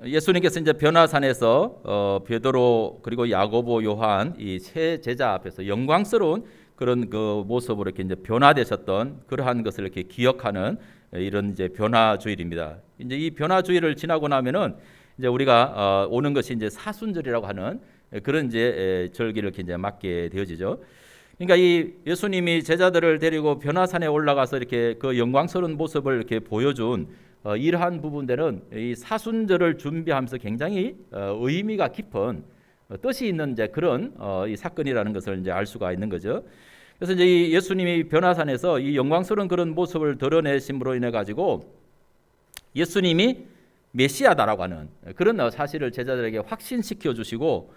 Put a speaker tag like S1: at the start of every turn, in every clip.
S1: 예수님께서 이제 변화산에서 베드로 그리고 야고보 요한 이 세 제자 앞에서 영광스러운 그런 그 모습으로 이렇게 이제 변화되셨던 그러한 것을 이렇게 기억하는 이런 이제 변화주일입니다. 이제 이 변화주일을 지나고 나면은 이제 우리가 오는 것이 이제 사순절이라고 하는 그런 이제 절기를 이렇게 이제 맞게 되어지죠. 그러니까 이 예수님이 제자들을 데리고 변화산에 올라가서 이렇게 그 영광스러운 모습을 이렇게 보여준 이러한 부분들은 이 사순절을 준비하면서 굉장히 의미가 깊은 뜻이 있는 이제 그런 이 사건이라는 것을 이제 알 수가 있는 거죠. 그래서 이제 이 예수님이 변화산에서 이 영광스러운 그런 모습을 드러내심으로 인해 가지고 예수님이 메시아다라고 하는 그런 사실을 제자들에게 확신시켜 주시고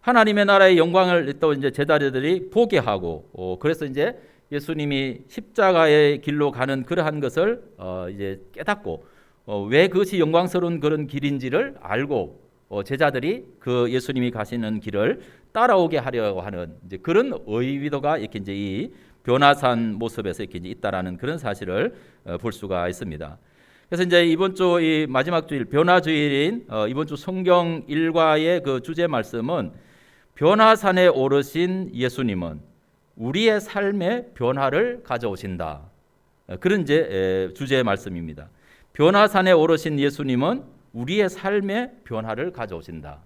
S1: 하나님의 나라의 영광을 또 이제 제자들이 보게 하고 그래서 이제 예수님이 십자가의 길로 가는 그러한 것을 이제 깨닫고 왜 그것이 영광스러운 그런 길인지를 알고 제자들이 그 예수님이 가시는 길을 따라오게 하려고 하는 이제 그런 의도가 이렇게 이제 이 변화산 모습에서 이렇게 이제 있다라는 그런 사실을 볼 수가 있습니다. 그래서 이제 이번 주 이 마지막 주일 변화주일인 이번 주 성경 일과의 그 주제 말씀은 변화산에 오르신 예수님은 우리의 삶의 변화를 가져오신다. 그런 이제 주제의 말씀입니다. 변화산에 오르신 예수님은 우리의 삶의 변화를 가져오신다.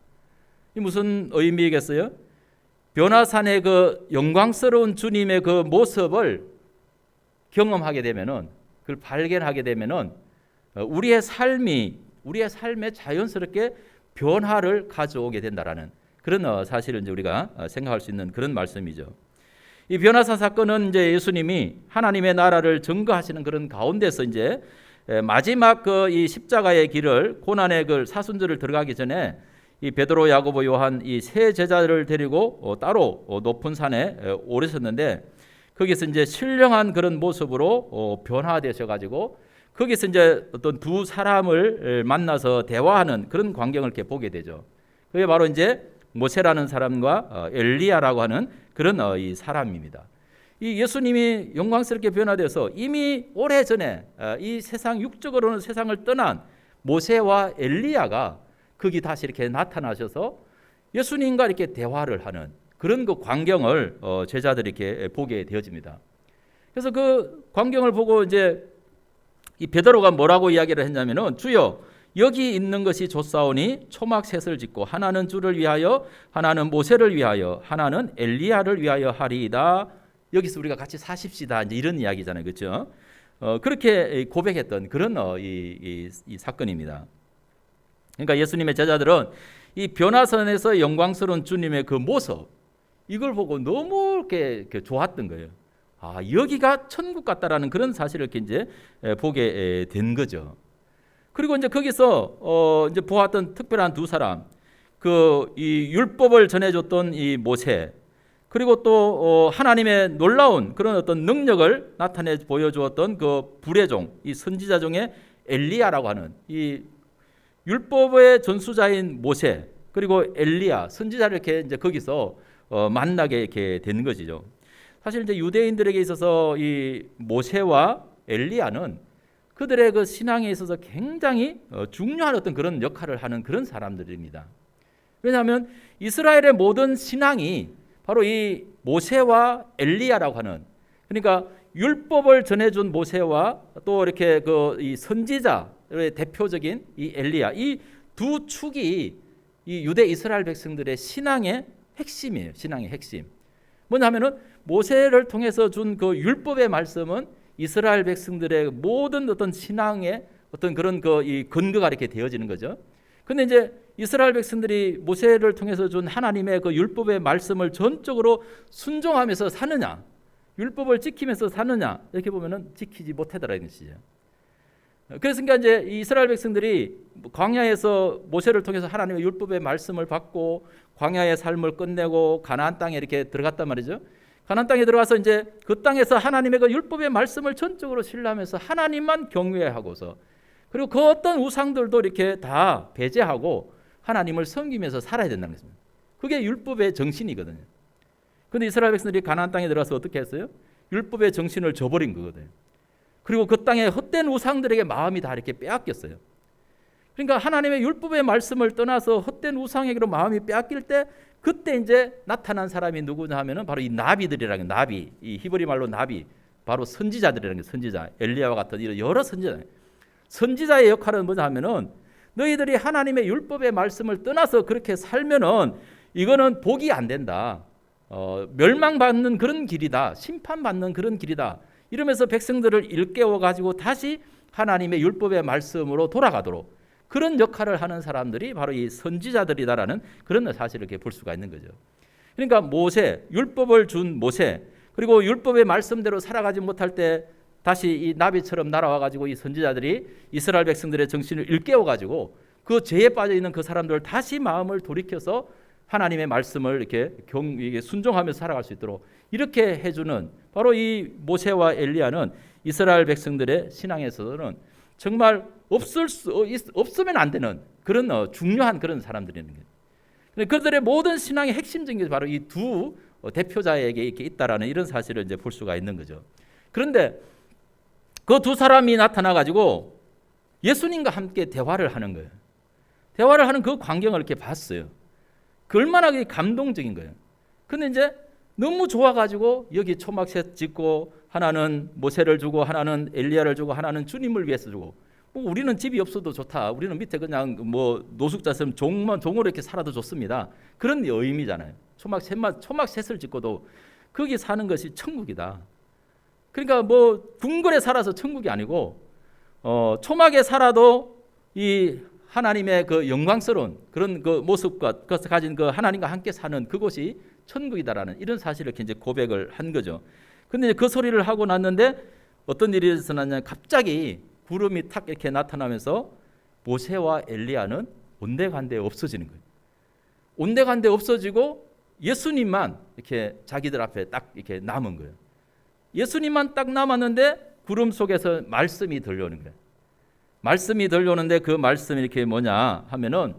S1: 이 무슨 의미겠어요? 변화산의 그 영광스러운 주님의 그 모습을 경험하게 되면은 그걸 발견하게 되면은 우리의 삶에 자연스럽게 변화를 가져오게 된다라는 그런 사실을 이제 우리가 생각할 수 있는 그런 말씀이죠. 이 변화산 사건은 이제 예수님이 하나님의 나라를 증거하시는 그런 가운데서 이제 마지막 그 이 십자가의 길을 고난의 그 사순절을 들어가기 전에 이 베드로, 야고보, 요한 이 세 제자를 데리고 따로 높은 산에 오르셨는데 거기서 이제 신령한 그런 모습으로 변화되셔 가지고 거기서 이제 어떤 두 사람을 만나서 대화하는 그런 광경을 이렇게 보게 되죠. 그게 바로 이제 모세라는 사람과 엘리야라고 하는 그런 이 사람입니다. 이 예수님이 영광스럽게 변화돼서 이미 오래전에 이 세상 육적으로는 세상을 떠난 모세와 엘리야가 거기 다시 이렇게 나타나셔서 예수님과 이렇게 대화를 하는 그런 그 광경을 제자들이 이렇게 보게 되어집니다. 그래서 그 광경을 보고 이제 이 베드로가 뭐라고 이야기를 했냐면은 주여 여기 있는 것이 좋사오니 초막 셋을 짓고 하나는 주를 위하여 하나는 모세를 위하여 하나는 엘리야를 위하여 하리이다. 여기서 우리가 같이 사십시다. 이제 이런 이야기잖아요, 그렇죠? 그렇게 고백했던 그런 이 사건입니다. 그러니까 예수님의 제자들은 이 변화선에서 영광스러운 주님의 그 모습 이걸 보고 너무 이렇게 좋았던 거예요. 아, 여기가 천국 같다라는 그런 사실을 이렇게 이제 보게 된 거죠. 그리고 이제 거기서 이제 보았던 특별한 두 사람, 그 이 율법을 전해줬던 이 모세, 그리고 또 하나님의 놀라운 그런 어떤 능력을 나타내 보여주었던 그 불의 종, 이 선지자 중에 엘리야라고 하는 이 율법의 전수자인 모세, 그리고 엘리야 선지자를 이렇게 이제 거기서 만나게 이렇게 된 것이죠. 사실 이제 유대인들에게 있어서 이 모세와 엘리야는 그들의 그 신앙에 있어서 굉장히 중요한 어떤 그런 역할을 하는 그런 사람들입니다. 왜냐하면 이스라엘의 모든 신앙이 바로 이 모세와 엘리야라고 하는, 그러니까 율법을 전해준 모세와 또 이렇게 그 이 선지자의 대표적인 이 엘리야, 이 두 축이 이 유대 이스라엘 백성들의 신앙의 핵심이에요. 신앙의 핵심. 뭐냐면은 모세를 통해서 준 그 율법의 말씀은 이스라엘 백성들의 모든 어떤 신앙의 어떤 그런 그 이 근거가 이렇게 되어지는 거죠. 근데 이제 이스라엘 백성들이 모세를 통해서 준 하나님의 그 율법의 말씀을 전적으로 순종하면서 사느냐, 율법을 지키면서 사느냐, 이렇게 보면은 지키지 못하더라는 것이죠. 그래서 그러니까 이제 이스라엘 백성들이 광야에서 모세를 통해서 하나님의 율법의 말씀을 받고 광야의 삶을 끝내고 가나안 땅에 이렇게 들어갔단 말이죠. 가나안 땅에 들어가서 이제 그 땅에서 하나님의 그 율법의 말씀을 전적으로 신뢰하면서 하나님만 경외하고서 그리고 그 어떤 우상들도 이렇게 다 배제하고 하나님을 섬기면서 살아야 된다는 것입니다. 그게 율법의 정신이거든요. 그런데 이스라엘 백성들이 가나안 땅에 들어가서 어떻게 했어요? 율법의 정신을 저버린 거거든요. 그리고 그 땅에 헛된 우상들에게 마음이 다 이렇게 빼앗겼어요. 그러니까 하나님의 율법의 말씀을 떠나서 헛된 우상에게로 마음이 빼앗길 때 그때 이제 나타난 사람이 누구냐 하면은 바로 이 나비들이라는 나비, 이 히브리 말로 나비, 바로 선지자들이라는 게 선지자, 엘리야와 같은 이런 여러 선지자의 역할은 뭐냐 하면은 너희들이 하나님의 율법의 말씀을 떠나서 그렇게 살면은 이거는 복이 안 된다. 멸망받는 그런 길이다. 심판받는 그런 길이다. 이러면서 백성들을 일깨워 가지고 다시 하나님의 율법의 말씀으로 돌아가도록 그런 역할을 하는 사람들이 바로 이 선지자들이다라는 그런 사실을 이렇게 볼 수가 있는 거죠. 그러니까 모세, 율법을 준 모세, 그리고 율법의 말씀대로 살아가지 못할 때 다시 이 나비처럼 날아와 가지고 이 선지자들이 이스라엘 백성들의 정신을 일깨워 가지고 그 죄에 빠져 있는 그 사람들을 다시 마음을 돌이켜서 하나님의 말씀을 이렇게 순종하면서 살아갈 수 있도록 이렇게 해주는 바로 이 모세와 엘리야는 이스라엘 백성들의 신앙에서는 정말 없으면 안 되는 그런 중요한 그런 사람들이는 거예요. 그들의 모든 신앙의 핵심적인 게 바로 이 두 대표자에게 이렇게 있다라는 이런 사실을 이제 볼 수가 있는 거죠. 그런데 그 두 사람이 나타나 가지고 예수님과 함께 대화를 하는 거예요. 대화를 하는 그 광경을 이렇게 봤어요. 그 얼마나 감동적인 거예요. 근데 이제 너무 좋아가지고 여기 초막셋 짓고 하나는 모세를 주고 하나는 엘리야를 주고 하나는 주님을 위해서 주고 뭐 우리는 집이 없어도 좋다. 우리는 밑에 그냥 뭐 노숙자처럼 종으로 이렇게 살아도 좋습니다. 그런 의미잖아요. 초막셋을 짓고도 거기 사는 것이 천국이다. 그러니까 뭐 궁궐에 살아서 천국이 아니고 초막에 살아도 이 하나님의 그 영광스러운 그런 그 모습과 그것을 가진 그 하나님과 함께 사는 그곳이 천국이다라는 이런 사실을 이제 고백을 한 거죠. 근데 그 소리를 하고 났는데 어떤 일이 일어났냐면 갑자기 구름이 탁 이렇게 나타나면서 모세와 엘리야는 온데간데 없어지는 거예요. 온데간데 없어지고 예수님만 이렇게 자기들 앞에 딱 이렇게 남은 거예요. 예수님만 딱 남았는데 구름 속에서 말씀이 들려오는 거예요. 말씀이 들려오는데 그 말씀이 이렇게 뭐냐 하면은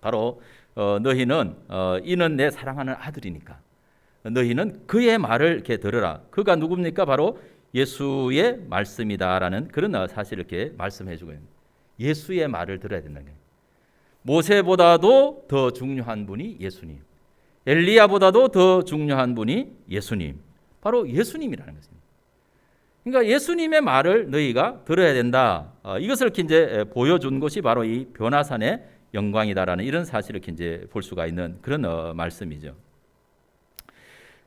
S1: 바로 너희는 이는 내 사랑하는 아들이니까 너희는 그의 말을 이렇게 들으라. 그가 누굽니까? 바로 예수의 말씀이다라는 그런 사실을 이렇게 말씀해 주고 있는 예수의 말을 들어야 된다는 거예요. 모세보다도 더 중요한 분이 예수님, 엘리야보다도 더 중요한 분이 예수님, 바로 예수님이라는 것입니다. 그러니까 예수님의 말을 너희가 들어야 된다. 이것을 이렇게 이제 보여준 것이 바로 이 변화산의 영광이다라는 이런 사실을 이렇게 이제 볼 수가 있는 그런 말씀이죠.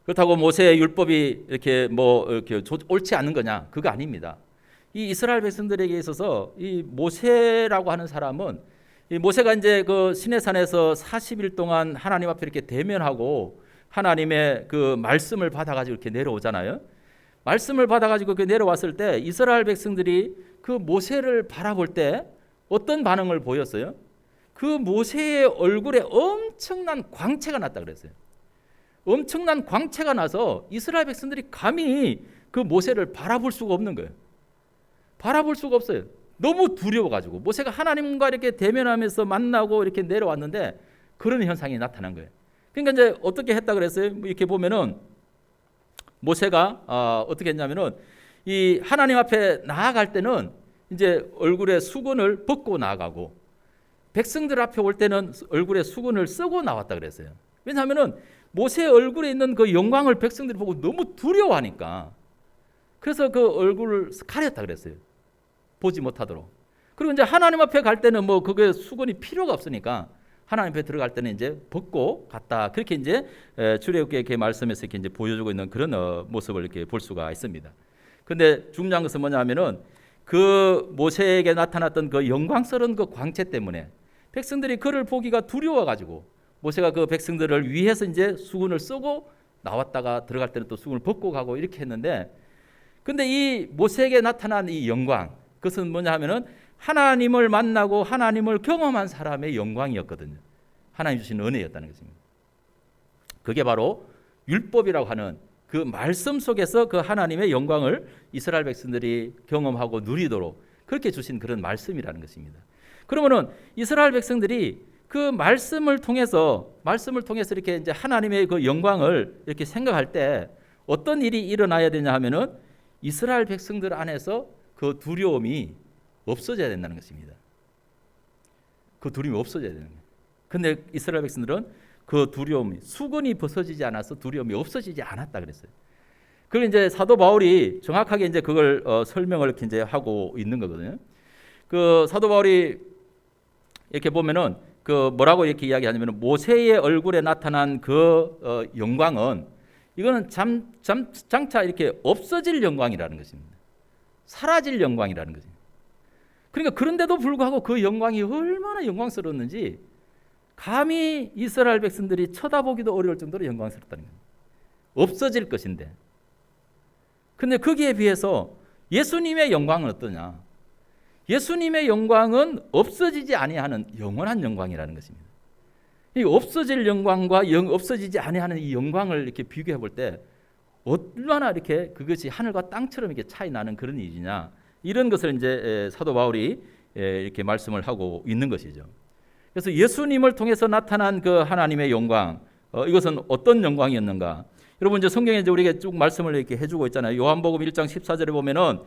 S1: 그렇다고 모세의 율법이 이렇게 이렇게 옳지 않은 거냐? 그거 아닙니다. 이 이스라엘 백성들에게 있어서 이 모세라고 하는 사람은 이 모세가 이제 그 시내산에서 40일 동안 하나님 앞에 이렇게 대면하고 하나님의 그 말씀을 받아가지고 이렇게 내려오잖아요. 말씀을 받아가지고 그 내려왔을 때 이스라엘 백성들이 그 모세를 바라볼 때 어떤 반응을 보였어요? 그 모세의 얼굴에 엄청난 광채가 났다 그랬어요. 엄청난 광채가 나서 이스라엘 백성들이 감히 그 모세를 바라볼 수가 없는 거예요. 바라볼 수가 없어요. 너무 두려워가지고 모세가 하나님과 이렇게 대면하면서 만나고 이렇게 내려왔는데 그런 현상이 나타난 거예요. 그러니까 이제 어떻게 했다 그랬어요? 이렇게 보면은 모세가 어떻게 했냐면은 이 하나님 앞에 나아갈 때는 이제 얼굴에 수건을 벗고 나아가고 백성들 앞에 올 때는 얼굴에 수건을 쓰고 나왔다 그랬어요. 왜냐하면은 모세의 얼굴에 있는 그 영광을 백성들이 보고 너무 두려워하니까 그래서 그 얼굴을 가렸다 그랬어요. 보지 못하도록. 그리고 이제 하나님 앞에 갈 때는 뭐 그게 수건이 필요가 없으니까 하나님 앞에 들어갈 때는 이제 벗고 갔다. 그렇게 이제 출애굽기에 이렇게 말씀에서 이렇게 이제 보여주고 있는 그런 모습을 이렇게 볼 수가 있습니다. 근데 중요한 것은 뭐냐면은 그 모세에게 나타났던 그 영광스러운 그 광채 때문에 백성들이 그를 보기가 두려워가지고 모세가 그 백성들을 위해서 이제 수건을 쓰고 나왔다가 들어갈 때는 또 수건을 벗고 가고 이렇게 했는데 근데 이 모세에게 나타난 이 영광 그것은 뭐냐 하면은 하나님을 만나고 하나님을 경험한 사람의 영광이었거든요. 하나님 주신 은혜였다는 것입니다. 그게 바로 율법이라고 하는 그 말씀 속에서 그 하나님의 영광을 이스라엘 백성들이 경험하고 누리도록 그렇게 주신 그런 말씀이라는 것입니다. 그러면은 이스라엘 백성들이 그 말씀을 통해서 이렇게 이제 하나님의 그 영광을 이렇게 생각할 때 어떤 일이 일어나야 되냐 하면은 이스라엘 백성들 안에서 그 두려움이 없어져야 된다는 것입니다. 그 두려움이 없어져야 되는 거예요. 근데 이스라엘 백성들은 그 두려움이 수건이 벗어지지 않아서 두려움이 없어지지 않았다 그랬어요. 그걸 이제 사도 바울이 정확하게 이제 그걸 설명을 이제 하고 있는 거거든요. 그 사도 바울이 이렇게 보면은 그 뭐라고 이렇게 이야기하냐면 모세의 얼굴에 나타난 그 영광은 이거는 장차 이렇게 없어질 영광이라는 것입니다. 사라질 영광이라는 거죠. 그러니까 그런데도 불구하고 그 영광이 얼마나 영광스러웠는지 감히 이스라엘 백성들이 쳐다보기도 어려울 정도로 영광스럽다는 거예요. 없어질 것인데. 근데 거기에 비해서 예수님의 영광은 어떠냐? 예수님의 영광은 없어지지 아니하는 영원한 영광이라는 것입니다. 이 없어질 영광과 없어지지 아니하는 이 영광을 이렇게 비교해 볼 때 얼마나 이렇게 그것이 하늘과 땅처럼 이렇게 차이 나는 그런 일이냐? 이런 것을 이제 사도 바울이 이렇게 말씀을 하고 있는 것이죠. 그래서 예수님을 통해서 나타난 그 하나님의 영광, 이것은 어떤 영광이었는가? 여러분 이제 성경에 이제 우리에게 쭉 말씀을 이렇게 해주고 있잖아요. 요한복음 1장 14절에 보면은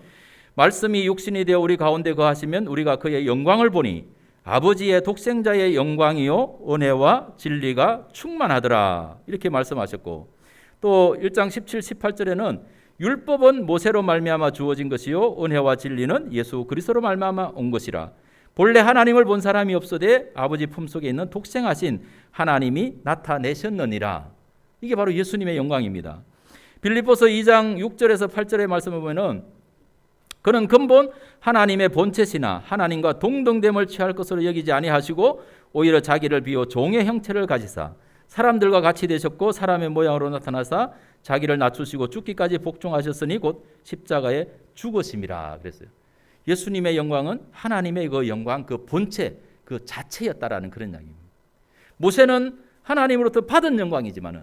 S1: 말씀이 육신이 되어 우리 가운데 거하시면 우리가 그의 영광을 보니 아버지의 독생자의 영광이요 은혜와 진리가 충만하더라. 이렇게 말씀하셨고 또 1장 17, 18절에는 율법은 모세로 말미암아 주어진 것이요 은혜와 진리는 예수 그리스도로 말미암아 온 것이라. 본래 하나님을 본 사람이 없어되 아버지 품속에 있는 독생하신 하나님이 나타내셨느니라. 이게 바로 예수님의 영광입니다. 빌립보서 2장 6절에서 8절의 말씀을 보면은 그는 근본 하나님의 본체시나 하나님과 동등됨을 취할 것으로 여기지 아니하시고 오히려 자기를 비워 종의 형체를 가지사 사람들과 같이 되셨고 사람의 모양으로 나타나사 자기를 낮추시고 죽기까지 복종하셨으니 곧 십자가에 죽으심이라 그랬어요. 예수님의 영광은 하나님의 그 영광, 그 본체, 그 자체였다라는 그런 이야기입니다. 모세는 하나님으로부터 받은 영광이지만은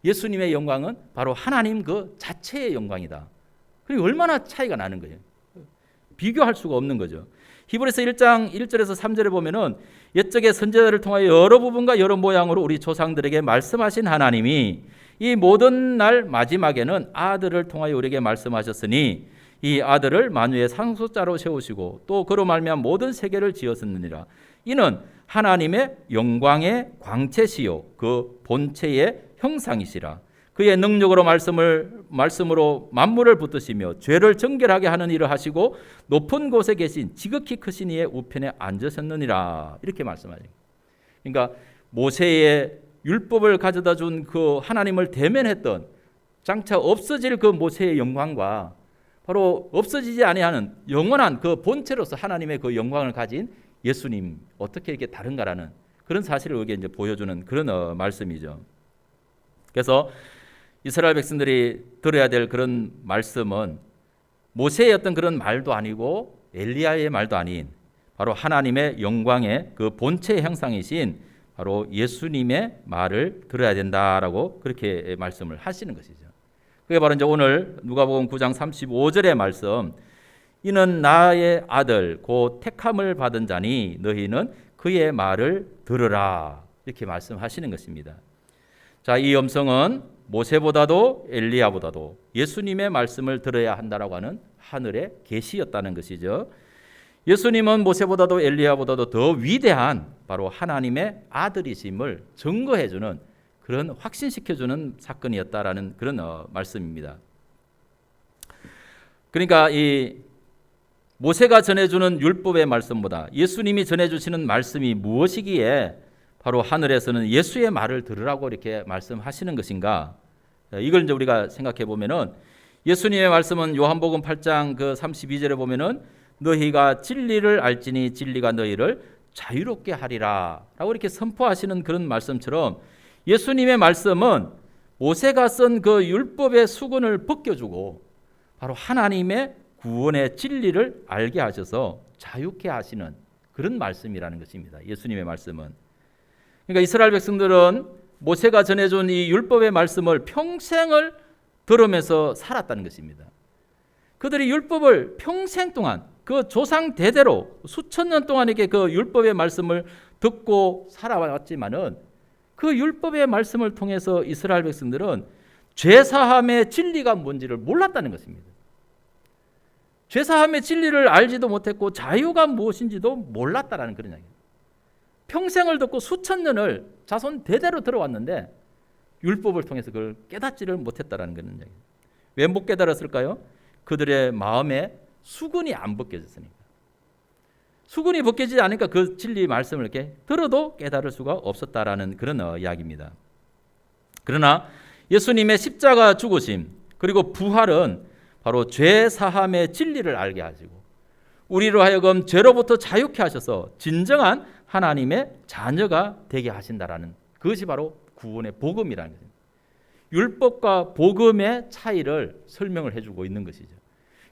S1: 예수님의 영광은 바로 하나님 그 자체의 영광이다. 그리고 얼마나 차이가 나는 거예요. 비교할 수가 없는 거죠. 히브리서 1장 1절에서 3절에 보면은 옛적의 선지자들을 통하여 여러 부분과 여러 모양으로 우리 조상들에게 말씀하신 하나님이 이 모든 날 마지막에는 아들을 통하여 우리에게 말씀하셨으니 이 아들을 만유의 상속자로 세우시고 또 그로 말미암아 모든 세계를 지었느니라. 이는 하나님의 영광의 광채시요 그 본체의 형상이시라. 그의 능력으로 말씀으로 만물을 붙드시며 죄를 정결하게 하는 일을 하시고 높은 곳에 계신 지극히 크신 이의 우편에 앉으셨느니라. 이렇게 말씀하죠. 그러니까 모세의 율법을 가져다 준 그 하나님을 대면했던 장차 없어질 그 모세의 영광과 바로 없어지지 아니하는 영원한 그 본체로서 하나님의 그 영광을 가진 예수님 어떻게 이렇게 다른가라는 그런 사실을 여기에 이제 보여주는 그런 말씀이죠. 그래서 이스라엘 백성들이 들어야 될 그런 말씀은 모세의 어떤 그런 말도 아니고 엘리야의 말도 아닌 바로 하나님의 영광의 그 본체의 형상이신 바로 예수님의 말을 들어야 된다라고 그렇게 말씀을 하시는 것이죠. 그게 바로 이제 오늘 누가복음 9장 35절의 말씀. 이는 나의 아들 곧 택함을 받은 자니 너희는 그의 말을 들으라. 이렇게 말씀하시는 것입니다. 자, 이 음성은 모세보다도 엘리야보다도 예수님의 말씀을 들어야 한다라고 하는 하늘의 계시였다는 것이죠. 예수님은 모세보다도 엘리야보다도 더 위대한 바로 하나님의 아들이심을 증거해주는 그런 확신시켜주는 사건이었다라는 그런 말씀입니다. 그러니까 이 모세가 전해주는 율법의 말씀보다 예수님이 전해주시는 말씀이 무엇이기에 바로 하늘에서는 예수의 말을 들으라고 이렇게 말씀하시는 것인가? 이걸 이제 우리가 생각해 보면은 예수님의 말씀은 요한복음 8장 그 32절에 보면은 너희가 진리를 알지니 진리가 너희를 자유롭게 하리라라고 이렇게 선포하시는 그런 말씀처럼 예수님의 말씀은 모세가 쓴 그 율법의 수건을 벗겨주고 바로 하나님의 구원의 진리를 알게 하셔서 자유케 하시는 그런 말씀이라는 것입니다. 예수님의 말씀은. 그러니까 이스라엘 백성들은 모세가 전해준 이 율법의 말씀을 평생을 들으면서 살았다는 것입니다. 그들이 율법을 평생 동안 그 조상 대대로 수천 년 동안 이렇게 그 율법의 말씀을 듣고 살아왔지만은 그 율법의 말씀을 통해서 이스라엘 백성들은 죄사함의 진리가 뭔지를 몰랐다는 것입니다. 죄사함의 진리를 알지도 못했고 자유가 무엇인지도 몰랐다라는 그런 이야기입니다. 평생을 듣고 수천 년을 자손 대대로 들어왔는데 율법을 통해서 그걸 깨닫지를 못했다라는 거는 얘기예요. 왜 못 깨달았을까요? 그들의 마음에 수건이 안 벗겨졌으니까. 수건이 벗겨지지 않으니까 그 진리 말씀을 이렇게 들어도 깨달을 수가 없었다라는 그런 이야기입니다. 그러나 예수님의 십자가 죽으심 그리고 부활은 바로 죄 사함의 진리를 알게 하시고 우리로 하여금 죄로부터 자유케 하셔서 진정한 하나님의 자녀가 되게 하신다라는 그것이 바로 구원의 복음이라는 것입니다. 율법과 복음의 차이를 설명을 해주고 있는 것이죠.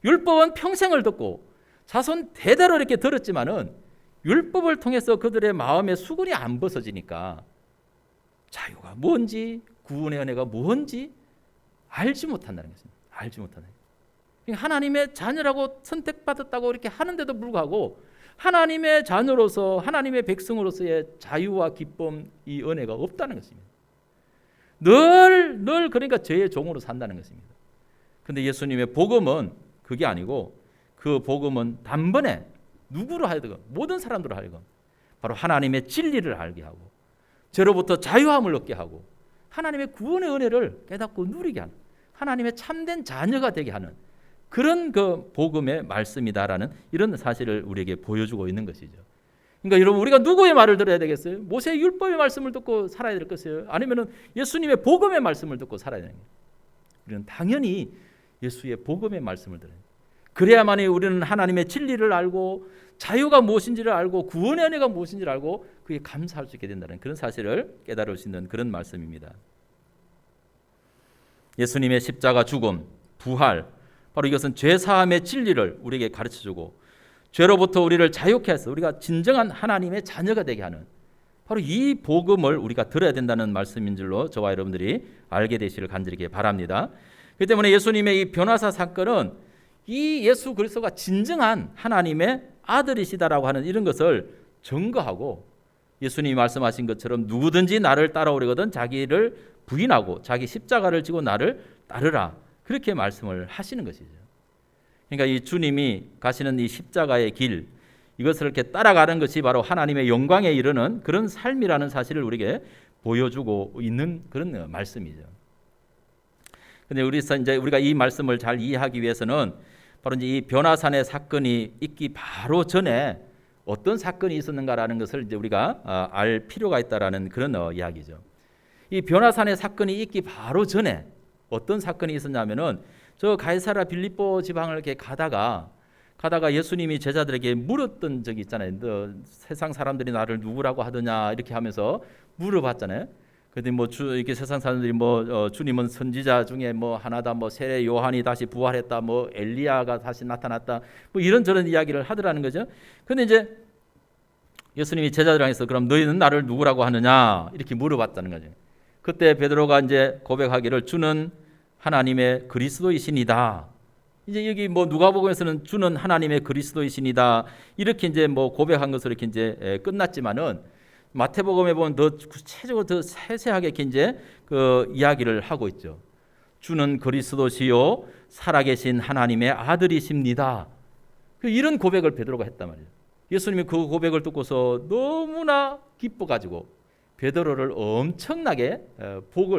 S1: 율법은 평생을 듣고 자손 대대로 이렇게 들었지만은 율법을 통해서 그들의 마음의 수건이 안 벗어지니까 자유가 뭔지 구원의 은혜가 뭔지 알지 못한다는 것입니다. 알지 못한다. 하나님의 자녀라고 선택받았다고 이렇게 하는데도 불구하고 하나님의 자녀로서 하나님의 백성으로서의 자유와 기쁨 이 은혜가 없다는 것입니다. 늘 그러니까 죄의 종으로 산다는 것입니다. 그런데 예수님의 복음은 그게 아니고 그 복음은 단번에 누구로 하여금 모든 사람들로 하여금 바로 하나님의 진리를 알게 하고 죄로부터 자유함을 얻게 하고 하나님의 구원의 은혜를 깨닫고 누리게 하는 하나님의 참된 자녀가 되게 하는 그런 그 복음의 말씀이다라는 이런 사실을 우리에게 보여주고 있는 것이죠. 그러니까 여러분 우리가 누구의 말을 들어야 되겠어요? 모세의 율법의 말씀을 듣고 살아야 될 것이에요? 아니면은 예수님의 복음의 말씀을 듣고 살아야 되는 거예요? 우리는 당연히 예수의 복음의 말씀을 들어야 돼요. 그래야만이 우리는 하나님의 진리를 알고 자유가 무엇인지를 알고 구원의 은혜가 무엇인지를 알고 그게 감사할 수 있게 된다는 그런 사실을 깨달을 수 있는 그런 말씀입니다. 예수님의 십자가 죽음, 부활 바로 이것은 죄사함의 진리를 우리에게 가르쳐주고 죄로부터 우리를 자유케 해서 우리가 진정한 하나님의 자녀가 되게 하는 바로 이 복음을 우리가 들어야 된다는 말씀인 줄로 저와 여러분들이 알게 되시기를 간절히 바랍니다. 그렇기 때문에 예수님의 이 변화사 사건은 이 예수 그리스도가 진정한 하나님의 아들이시다라고 하는 이런 것을 증거하고 예수님이 말씀하신 것처럼 누구든지 나를 따라오려거든 자기를 부인하고 자기 십자가를 지고 나를 따르라 그렇게 말씀을 하시는 것이죠. 그러니까 이 주님이 가시는 이 십자가의 길 이것을 이렇게 따라가는 것이 바로 하나님의 영광에 이르는 그런 삶이라는 사실을 우리에게 보여주고 있는 그런 말씀이죠. 근데 우리가 이 말씀을 잘 이해하기 위해서는 바로 이제 이 변화산의 사건이 있기 바로 전에 어떤 사건이 있었는가라는 것을 이제 우리가 알 필요가 있다라는 그런 이야기죠. 이 변화산의 사건이 있기 바로 전에 어떤 사건이 있었냐면은 저 가이사랴 빌립보 지방을 이렇게 가다가 예수님이 제자들에게 물었던 적이 있잖아요. 너 세상 사람들이 나를 누구라고 하더냐 이렇게 하면서 물어봤잖아요. 근데 이렇게 세상 사람들이 주님은 선지자 중에 하나다, 세례 요한이 다시 부활했다, 엘리야가 다시 나타났다, 이런저런 이야기를 하더라는 거죠. 근데 이제 예수님이 제자들을 향해서 그럼 너희는 나를 누구라고 하느냐 이렇게 물어봤다는 거죠. 그때 베드로가 이제 고백하기를 주는 하나님의 그리스도이시니다. 이제 여기 누가복음에서는 주는 하나님의 그리스도이시니다 이렇게 이제 고백한 것으로 이렇게 이제 끝났지만은 마태복음에 보면 더 구체적으로 더 세세하게 이렇게 이제 그 이야기를 하고 있죠. 주는 그리스도시요 살아계신 하나님의 아들이십니다. 이런 고백을 베드로가 했단 말이에요. 예수님이 그 고백을 듣고서 너무나 기뻐가지고 베드로를 엄청나게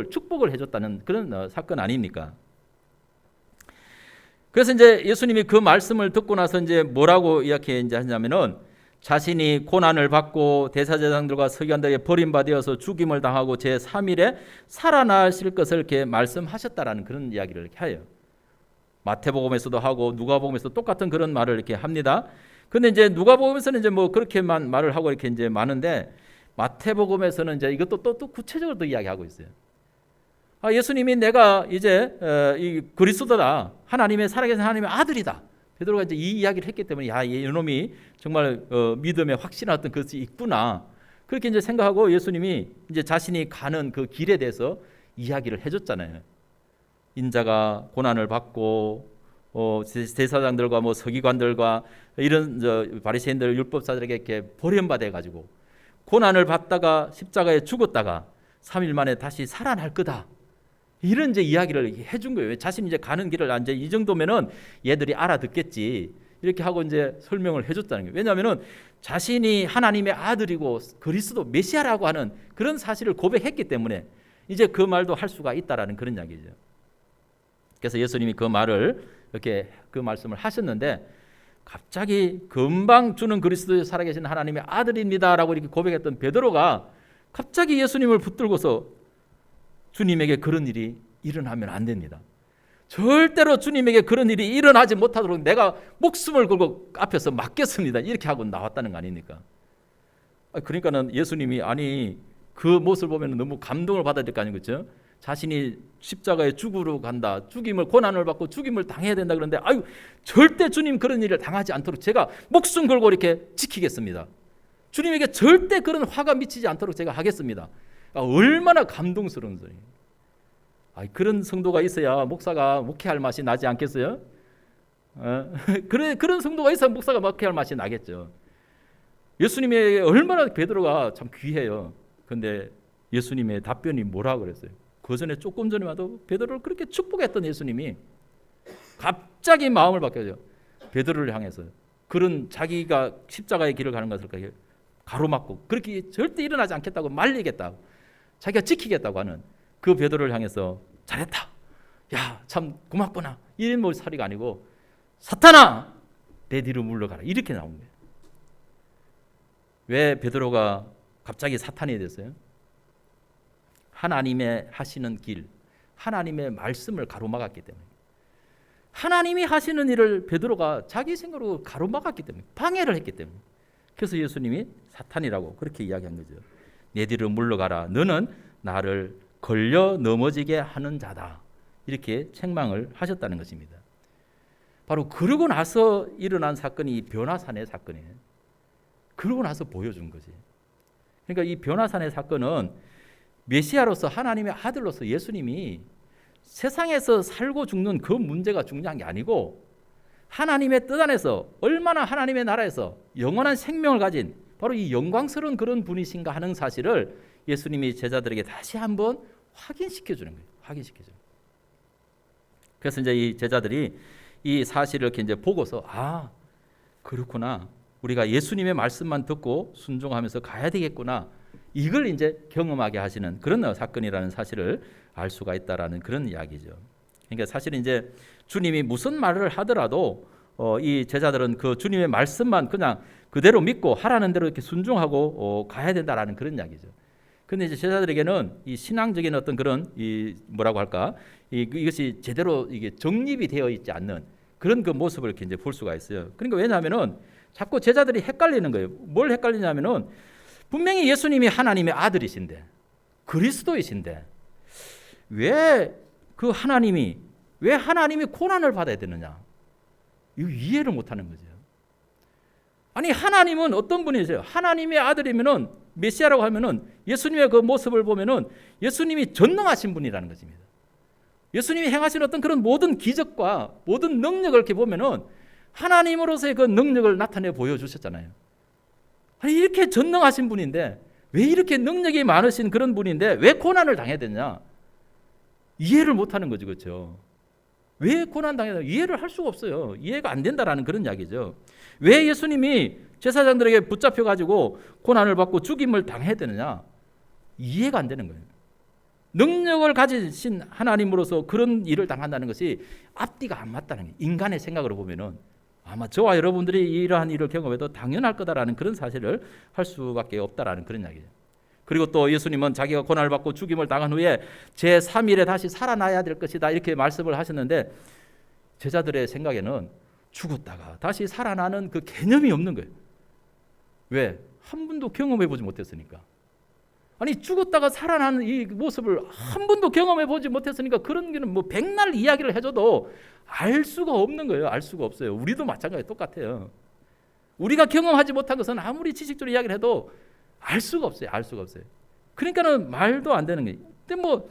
S1: 축복을 해줬다는 그런 사건 아닙니까? 그래서 이제 예수님이 그 말씀을 듣고 나서 이제 뭐라고 이렇게 이제 하냐면은 자신이 고난을 받고 대사제사장들과 서기관들에게 버림받아서 죽임을 당하고 제3일에 살아나실 것을 이렇게 말씀하셨다라는 그런 이야기를 이렇게 해요. 마태복음에서도 하고 누가복음에서도 똑같은 그런 말을 이렇게 합니다. 근데 이제 누가복음에서는 이제 그렇게만 말을 하고 이렇게 이제 많은데 마태복음에서는 이제 이것도 또 구체적으로 또 이야기하고 있어요. 예수님이 내가 이제 이 그리스도다, 하나님의 살아계신 하나님의 아들이다. 베드로가 이제 이 이야기를 했기 때문에 이놈이 정말 믿음에 확신한 어떤 것이 있구나. 그렇게 이제 생각하고 예수님이 이제 자신이 가는 그 길에 대해서 이야기를 해줬잖아요. 인자가 고난을 받고 대사장들과 서기관들과 이런 바리새인들 율법사들에게 이렇게 버림받아 가지고 고난을 받다가 십자가에 죽었다가 3일 만에 다시 살아날 거다. 이런 이제 이야기를 해준 거예요. 자신이 이제 가는 길을 이제 이 정도면은 얘들이 알아듣겠지. 이렇게 하고 이제 설명을 해줬다는 거예요. 왜냐하면은 자신이 하나님의 아들이고 그리스도 메시아라고 하는 그런 사실을 고백했기 때문에 이제 그 말도 할 수가 있다라는 그런 이야기죠. 그래서 예수님이 그 말을 이렇게 그 말씀을 하셨는데 갑자기 금방 주는 그리스도의 살아계신 하나님의 아들입니다라고 이렇게 고백했던 베드로가 갑자기 예수님을 붙들고서 주님에게 그런 일이 일어나면 안 됩니다. 절대로 주님에게 그런 일이 일어나지 못하도록 내가 목숨을 걸고 앞에서 맡겼습니다. 이렇게 하고 나왔다는 거 아닙니까? 그러니까는 예수님이 아니 그 모습을 보면 너무 감동을 받아야 될 거 아니겠죠? 자신이 십자가에 죽으러 간다. 죽임을 고난을 받고 죽임을 당해야 된다 그런데 아유 절대 주님 그런 일을 당하지 않도록 제가 목숨 걸고 이렇게 지키겠습니다. 주님에게 절대 그런 화가 미치지 않도록 제가 하겠습니다. 얼마나 감동스러운 소리. 그런 성도가 있어야 목사가 목회할 맛이 나지 않겠어요? 그런 성도가 있어야 목사가 목회할 맛이 나겠죠. 예수님의 얼마나 베드로가 참 귀해요. 그런데 예수님의 답변이 뭐라 그랬어요? 그 전에 조금 전에만 해도 베드로를 그렇게 축복했던 예수님이 갑자기 마음을 바뀌어요. 베드로를 향해서 그런 자기가 십자가의 길을 가는 것을 가로막고 그렇게 절대 일어나지 않겠다고 말리겠다고 자기가 지키겠다고 하는 그 베드로를 향해서 잘했다. 야, 참 고맙구나. 이런 소리가 아니고 사탄아, 내 뒤로 물러가라. 이렇게 나온 거예요. 왜 베드로가 갑자기 사탄이 됐어요? 하나님의 하시는 길, 하나님의 말씀을 가로막았기 때문에. 하나님이 하시는 일을 베드로가 자기 생각으로 가로막았기 때문에, 방해를 했기 때문에. 그래서 예수님이 사탄이라고 그렇게 이야기한 거죠. 내 뒤로 물러가라. 너는 나를 걸려 넘어지게 하는 자다. 이렇게 책망을 하셨다는 것입니다. 바로 그러고 나서 일어난 사건이 변화산의 사건이에요. 그러고 나서 보여준 거지. 그러니까 이 변화산의 사건은 메시아로서 하나님의 아들로서 예수님이 세상에서 살고 죽는 그 문제가 중요한 게 아니고 하나님의 뜻 안에서 얼마나 하나님의 나라에서 영원한 생명을 가진 바로 이 영광스러운 그런 분이신가 하는 사실을 예수님이 제자들에게 다시 한번 확인시켜 주는 거예요. 확인시켜 주는. 그래서 이제 이 제자들이 이 사실을 이렇게 이제 보고서 그렇구나. 우리가 예수님의 말씀만 듣고 순종하면서 가야 되겠구나. 이걸 이제 경험하게 하시는 그런 사건이라는 사실을 알 수가 있다라는 그런 이야기죠. 그러니까 사실 이제 주님이 무슨 말을 하더라도 이 제자들은 그 주님의 말씀만 그냥 그대로 믿고 하라는 대로 이렇게 순종하고 가야 된다라는 그런 이야기죠. 근데 이제 제자들에게는 이 신앙적인 어떤 그런 이 뭐라고 할까 이것이 제대로 이게 정립이 되어 있지 않는 그런 그 모습을 이렇게 이제 볼 수가 있어요. 그러니까 왜냐하면은 자꾸 제자들이 헷갈리는 거예요. 뭘 헷갈리냐면은 분명히 예수님이 하나님의 아들이신데 그리스도이신데 왜 하나님이 고난을 받아야 되느냐? 이거 이해를 못하는 거죠. 아니 하나님은 어떤 분이세요? 하나님의 아들이면은 메시아라고 하면은 예수님의 그 모습을 보면은 예수님이 전능하신 분이라는 것입니다. 예수님이 행하신 어떤 그런 모든 기적과 모든 능력을 이렇게 보면은 하나님으로서의 그 능력을 나타내 보여주셨잖아요. 아니 이렇게 전능하신 분인데 왜 이렇게 능력이 많으신 그런 분인데 왜 고난을 당해야 되냐? 이해를 못하는 거죠, 그렇죠? 왜 고난 당해야 되냐? 이해를 할 수가 없어요. 이해가 안 된다라는 그런 이야기죠. 왜 예수님이 제사장들에게 붙잡혀 가지고 고난을 받고 죽임을 당해야 되느냐? 이해가 안 되는 거예요. 능력을 가지신 하나님으로서 그런 일을 당한다는 것이 앞뒤가 안 맞다는 거예요. 인간의 생각으로 보면은 아마 저와 여러분들이 이러한 일을 경험해도 당연할 거다라는 그런 사실을 할 수밖에 없다라는 그런 이야기죠. 그리고 또 예수님은 자기가 고난을 받고 죽임을 당한 후에 제3일에 다시 살아나야 될 것이다 이렇게 말씀을 하셨는데 제자들의 생각에는 죽었다가 다시 살아나는 그 개념이 없는 거예요. 왜? 한 번도 경험해 보지 못했으니까. 아니 죽었다가 살아나는 이 모습을 한 번도 경험해 보지 못했으니까 그런 게는 뭐 백날 이야기를 해줘도 알 수가 없는 거예요. 알 수가 없어요. 우리도 마찬가지예요. 똑같아요. 우리가 경험하지 못한 것은 아무리 지식적으로 이야기를 해도 알 수가 없어요. 알 수가 없어요. 그러니까는 말도 안 되는 거예요. 근데 뭐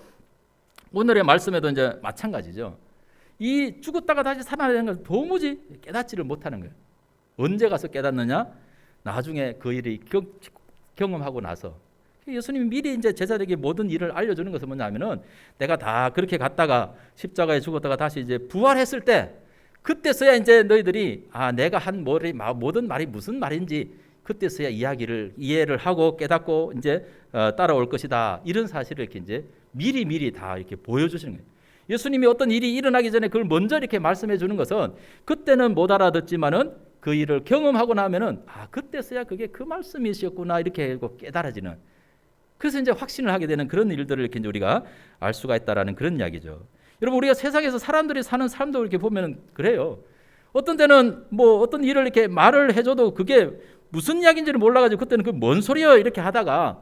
S1: 오늘의 말씀에도 이제 마찬가지죠. 이 죽었다가 다시 살아나는 걸 도무지 깨닫지를 못하는 거예요. 언제 가서 깨닫느냐? 나중에 그 일이 경험하고 나서 예수님이 미리 이제 제자들에게 모든 일을 알려주는 것은 뭐냐면은 내가 다 그렇게 갔다가 십자가에 죽었다가 다시 이제 부활했을 때 그때서야 이제 너희들이 내가 한 모든 말이 무슨 말인지 그때서야 이해를 하고 깨닫고 이제 따라올 것이다. 이런 사실을 이렇게 이제 미리 다 이렇게 보여주시는 거예요. 예수님이 어떤 일이 일어나기 전에 그걸 먼저 이렇게 말씀해 주는 것은 그때는 못 알아듣지만은 그 일을 경험하고 나면은 그때서야 그게 그 말씀이셨구나 이렇게 깨달아지는. 그래서 이제 확신을 하게 되는 그런 일들을 이렇게 이제 우리가 알 수가 있다라는 그런 이야기죠. 여러분, 우리가 세상에서 사람들이 사는 삶도 이렇게 보면 그래요. 어떤 때는 뭐 어떤 일을 이렇게 말을 해줘도 그게 무슨 이야기인지를 몰라가지고 그때는 그 뭔 소리야 이렇게 하다가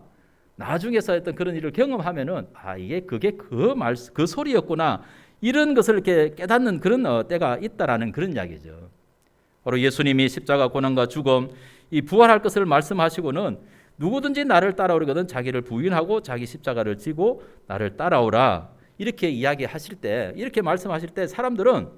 S1: 나중에서 어떤 그런 일을 경험하면은 그게 그 소리였구나 이런 것을 이렇게 깨닫는 그런 때가 있다라는 그런 이야기죠. 바로 예수님이 십자가 고난과 죽음, 이 부활할 것을 말씀하시고는 누구든지 나를 따라오려거든 자기를 부인하고 자기 십자가를 지고 나를 따라오라 이렇게 이야기하실 때, 이렇게 말씀하실 때 사람들은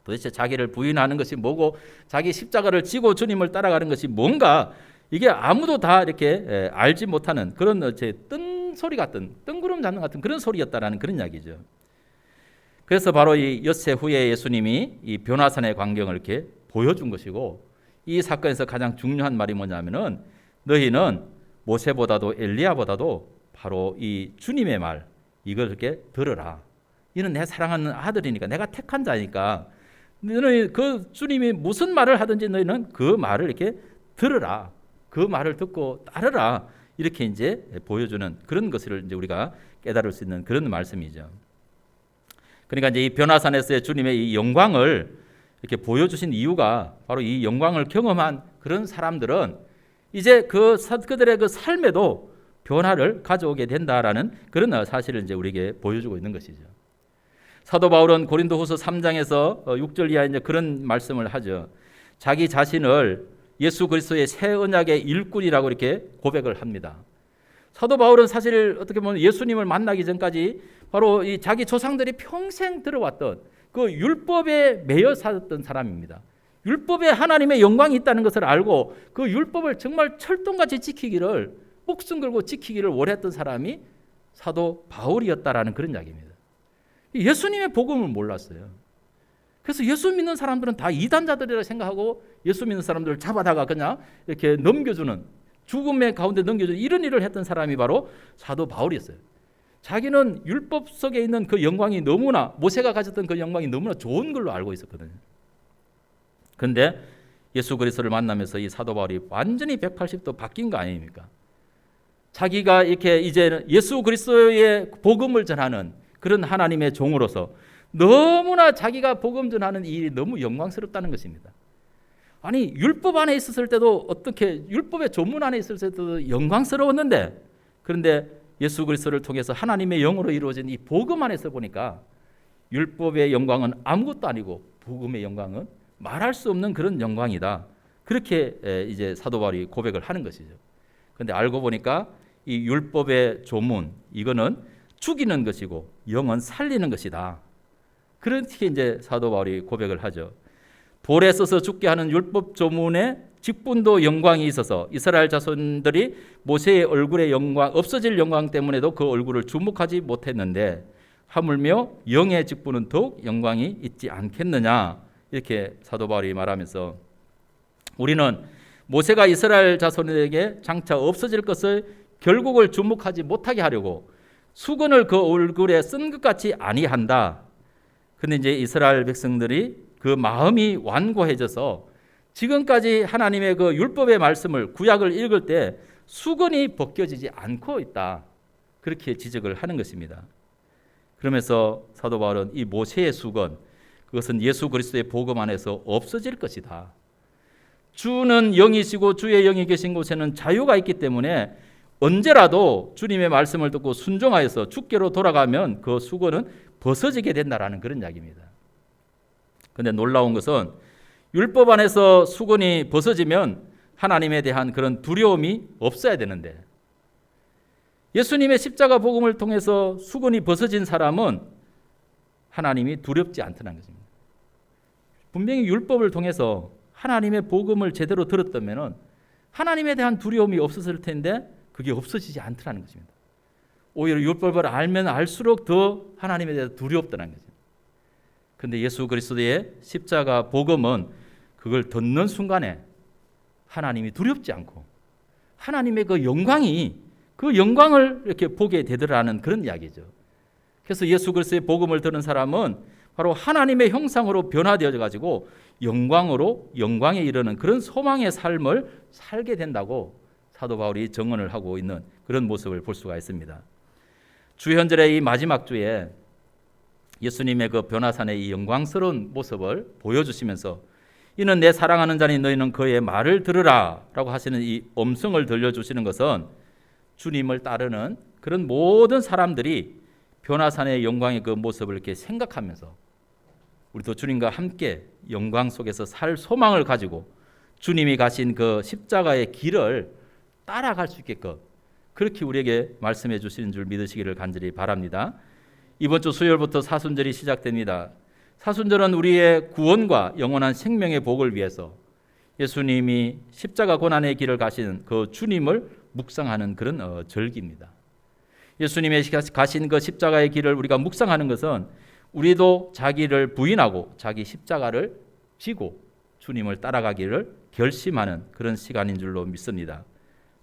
S1: 도대체 자기를 부인하는 것이 뭐고 자기 십자가를 지고 주님을 따라가는 것이 뭔가 이게 아무도 다 이렇게 알지 못하는 그런 뜬소리 같은 뜬구름 잡는 같은 그런 소리였다라는 그런 이야기죠. 그래서 바로 이 엿새 후에 예수님이 이 변화산의 광경을 이렇게 보여준 것이고, 이 사건에서 가장 중요한 말이 뭐냐면은 너희는 모세보다도 엘리야보다도 바로 이 주님의 말 이걸 이렇게 들으라. 이는 내 사랑하는 아들이니까, 내가 택한 자니까 너희 그 주님이 무슨 말을 하든지 너희는 그 말을 이렇게 들으라. 그 말을 듣고 따르라. 이렇게 이제 보여주는 그런 것을 이제 우리가 깨달을 수 있는 그런 말씀이죠. 그러니까 이제 이 변화산에서의 주님의 이 영광을 이렇게 보여주신 이유가 바로 이 영광을 경험한 그런 사람들은 이제 그들의 그 삶에도 변화를 가져오게 된다라는 그런 사실을 이제 우리에게 보여주고 있는 것이죠. 사도 바울은 고린도후서 3장에서 6절 이하에 이제 그런 말씀을 하죠. 자기 자신을 예수 그리스도의 새 언약의 일꾼이라고 이렇게 고백을 합니다. 사도 바울은 사실 어떻게 보면 예수님을 만나기 전까지 바로 이 자기 조상들이 평생 들어왔던 그 율법에 매여 살았던 사람입니다. 율법에 하나님의 영광이 있다는 것을 알고 그 율법을 정말 철동같이 지키기를, 목숨 걸고 지키기를 원했던 사람이 사도 바울이었다라는 그런 이야기입니다. 예수님의 복음을 몰랐어요. 그래서 예수 믿는 사람들은 다 이단자들이라 생각하고 예수 믿는 사람들을 잡아다가 그냥 이렇게 넘겨주는, 죽음의 가운데 넘겨주는 이런 일을 했던 사람이 바로 사도 바울이었어요. 자기는 율법 속에 있는 그 영광이 너무나, 모세가 가졌던 그 영광이 너무나 좋은 걸로 알고 있었거든요. 그런데 예수 그리스도를 만나면서 이 사도 바울이 완전히 180도 바뀐 거 아닙니까? 자기가 이렇게 이제 예수 그리스도의 복음을 전하는 그런 하나님의 종으로서 너무나 자기가 복음 전하는 이 일이 너무 영광스럽다는 것입니다. 아니, 율법 안에 있었을 때도 어떻게, 율법의 조문 안에 있었을 때도 영광스러웠는데, 그런데 예수 그리스도를 통해서 하나님의 영으로 이루어진 이 복음 안에서 보니까 율법의 영광은 아무것도 아니고 복음의 영광은 말할 수 없는 그런 영광이다. 그렇게 이제 사도 바울이 고백을 하는 것이죠. 그런데 알고 보니까 이 율법의 조문, 이거는 죽이는 것이고 영은 살리는 것이다. 그렇게 이제 사도 바울이 고백을 하죠. 돌에 써서 죽게 하는 율법 조문에 직분도 영광이 있어서 이스라엘 자손들이 모세의 얼굴의 영광, 없어질 영광 때문에도 그 얼굴을 주목하지 못했는데 하물며 영의 직분은 더욱 영광이 있지 않겠느냐, 이렇게 사도 바울이 말하면서 우리는 모세가 이스라엘 자손에게 장차 없어질 것을 결국을 주목하지 못하게 하려고 수건을 그 얼굴에 쓴 것 같이 아니한다. 근데 이제 이스라엘 백성들이 그 마음이 완고해져서 지금까지 하나님의 그 율법의 말씀을, 구약을 읽을 때 수건이 벗겨지지 않고 있다. 그렇게 지적을 하는 것입니다. 그러면서 사도 바울은 이 모세의 수건, 그것은 예수 그리스도의 복음 안에서 없어질 것이다. 주는 영이시고 주의 영이 계신 곳에는 자유가 있기 때문에 언제라도 주님의 말씀을 듣고 순종하여서 주께로 돌아가면 그 수건은 벗어지게 된다라는 그런 이야기입니다. 그런데 놀라운 것은 율법 안에서 수건이 벗어지면 하나님에 대한 그런 두려움이 없어야 되는데 예수님의 십자가 복음을 통해서 수건이 벗어진 사람은 하나님이 두렵지 않다는 것입니다. 분명히 율법을 통해서 하나님의 복음을 제대로 들었다면 하나님에 대한 두려움이 없었을 텐데 그게 없어지지 않더라는 것입니다. 오히려 율법을 알면 알수록 더 하나님에 대해서 두렵다는 것입니다. 근데 예수 그리스도의 십자가 복음은 그걸 듣는 순간에 하나님이 두렵지 않고 하나님의 그 영광이 그 영광을 이렇게 보게 되더라는 그런 이야기죠. 그래서 예수 그리스도의 복음을 들은 사람은 바로 하나님의 형상으로 변화되어 가지고 영광으로 영광에 이르는 그런 소망의 삶을 살게 된다고 사도 바울이 증언을 하고 있는 그런 모습을 볼 수가 있습니다. 주현절의 이 마지막 주에 예수님의 그 변화산의 이 영광스러운 모습을 보여주시면서 이는 내 사랑하는 자니 너희는 그의 말을 들으라 라고 하시는 이 음성을 들려주시는 것은 주님을 따르는 그런 모든 사람들이 변화산의 영광의 그 모습을 이렇게 생각하면서 우리도 주님과 함께 영광 속에서 살 소망을 가지고 주님이 가신 그 십자가의 길을 따라갈 수 있게끔 그렇게 우리에게 말씀해 주시는 줄 믿으시기를 간절히 바랍니다. 이번 주 수요일부터 사순절이 시작됩니다. 사순절은 우리의 구원과 영원한 생명의 복을 위해서 예수님이 십자가 고난의 길을 가신 그 주님을 묵상하는 그런 절기입니다. 예수님의 가신 그 십자가의 길을 우리가 묵상하는 것은 우리도 자기를 부인하고 자기 십자가를 지고 주님을 따라가기를 결심하는 그런 시간인 줄로 믿습니다.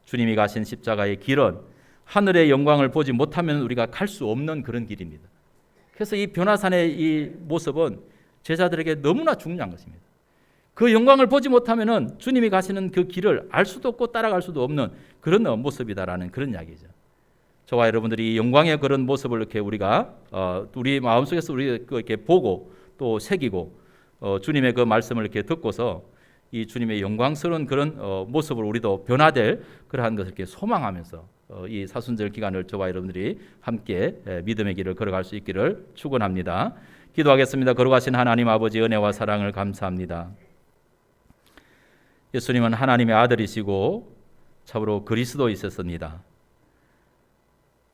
S1: 주님이 가신 십자가의 길은 하늘의 영광을 보지 못하면 우리가 갈 수 없는 그런 길입니다. 그래서 이 변화산의 이 모습은 제자들에게 너무나 중요한 것입니다. 그 영광을 보지 못하면 주님이 가시는 그 길을 알 수도 없고 따라갈 수도 없는 그런 모습이다라는 그런 이야기죠. 저와 여러분들이 이 영광의 그런 모습을 이렇게 우리가 우리 마음속에서 우리 이렇게 보고 또 새기고 주님의 그 말씀을 이렇게 듣고서 이 주님의 영광스러운 그런 모습을 우리도 변화될 그러한 것을 이렇게 소망하면서 이 사순절 기간을 저와 여러분들이 함께 믿음의 길을 걸어갈 수 있기를 축원합니다. 기도하겠습니다. 거룩하신 하나님 아버지 은혜와 사랑을 감사합니다. 예수님은 하나님의 아들이시고 참으로 그리스도이셨습니다.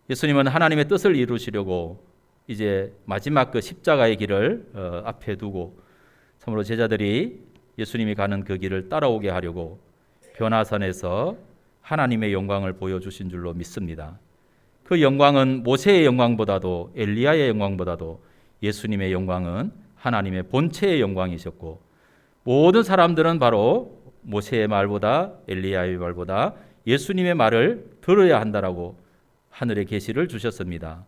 S1: 예수님은 하나님의 뜻을 이루시려고 이제 마지막 그 십자가의 길을 앞에 두고 참으로 제자들이 예수님이 가는 그 길을 따라오게 하려고 변화산에서 하나님의 영광을 보여주신 줄로 믿습니다. 그 영광은 모세의 영광보다도 엘리야의 영광보다도 예수님의 영광은 하나님의 본체의 영광이셨고 모든 사람들은 바로 모세의 말보다 엘리야의 말보다 예수님의 말을 들어야 한다라고 하늘의 계시를 주셨습니다.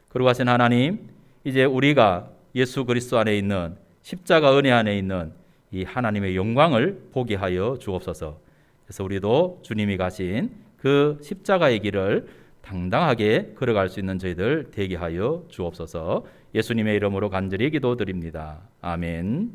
S1: 그러고 하신 하나님, 이제 우리가 예수 그리스도 안에 있는 십자가 은혜 안에 있는 이 하나님의 영광을 보게 하여 주옵소서. 그래서 우리도 주님이 가신 그 십자가의 길을 당당하게 걸어갈 수 있는 저희들 되게 하여 주옵소서. 예수님의 이름으로 간절히 기도드립니다. 아멘.